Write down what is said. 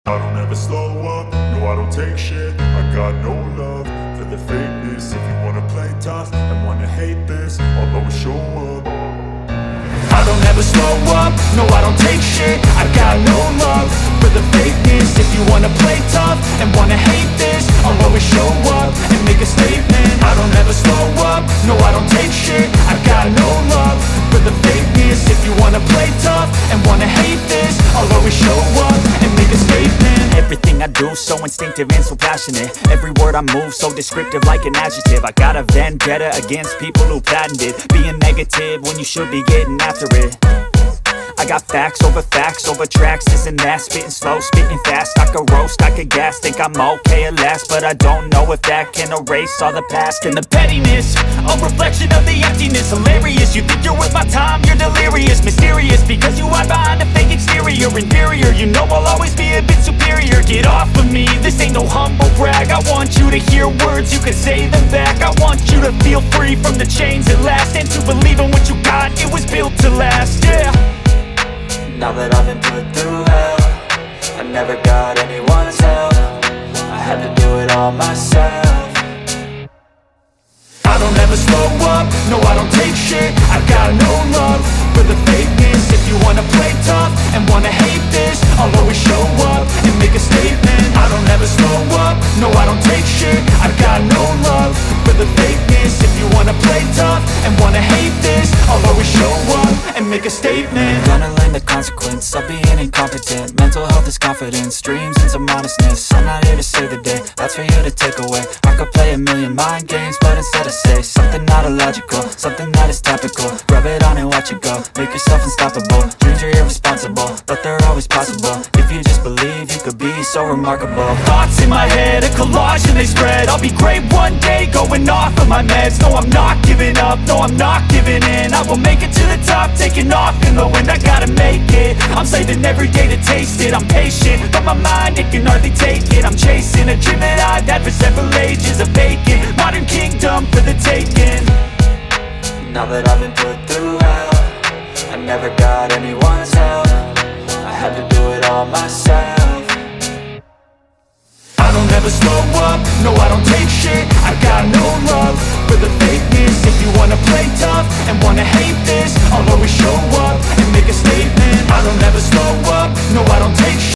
I don't ever slow up, no I don't take shit. I got no love for the fakeness. If you wanna play tough and wanna hate this, I'll always show up. I don't ever slow up, no I don't take shit. I got no love for the fakeness. If you wanna play tough and wanna hate this, I'll always show up and make a statement. I don't ever slow up, no I don't take shit. I got no love for the fakeness. If you wanna play tough and wanna hate this, I'll always show up and make a statement. Everything I do so instinctive and so passionate. Every word I move so descriptive like an adjective. I got a vendetta against people who patented being negative when you should be getting after it. I got facts over tracks, this and that. Spitting slow, spitting fast. I could roast, I could gas. Think I'm okay at last, but I don't know if that can erase all the past. And the pettiness, a reflection of the emptiness. Hilarious, you think you're worth my time, you're delirious. Mysterious, because you hide behind a fake exterior. Inferior, you know I'll always be a bit superior. Get off of me, this ain't no humble brag. I want you to hear words, you can say them back. I want you to feel free from the chains at last, and to believe in what you got, it was built to last, yeah. Now that I've been put through hell, I never got anyone's help. I had to do it all myself. I don't ever slow up, no I don't take shit. I got no love for the fakeness. If you wanna play tough and wanna hate this, I'll always show up and make a statement. I don't ever slow up, no I don't take shit. I got no love for the fakeness. If you wanna play tough and wanna hate this, I'll always show up and make a statement. Gonna learn the consequence of being incompetent. Mental health is confidence, dreams into modestness. I'm not here to save the day, that's for you to take away. I could play a million mind games, but instead I say something not illogical, something that is topical. Rub it on and watch it go, make yourself unstoppable. Dreams are irresponsible, but they're always possible. If you just believe, you could be so remarkable. Thoughts in my head, a collage and they spread. I'll be great one day, going off of my meds. No, I'm not giving up, no, I'm not giving in. I will make it to the top, taking off in the wind. I gotta make it, I'm saving every day to taste it. I'm patient, but my mind, it can hardly take it. I'm chasing a dream that I've had for several ages. A vacant, modern kingdom for the taking. Now that I've been put through hell, I never got anyone's help. I had to do it all myself. I don't ever slow up, no I don't take shit. I got no love for the fakeness. If you wanna play tough and wanna hate this, I'll always show up and make a statement. I don't ever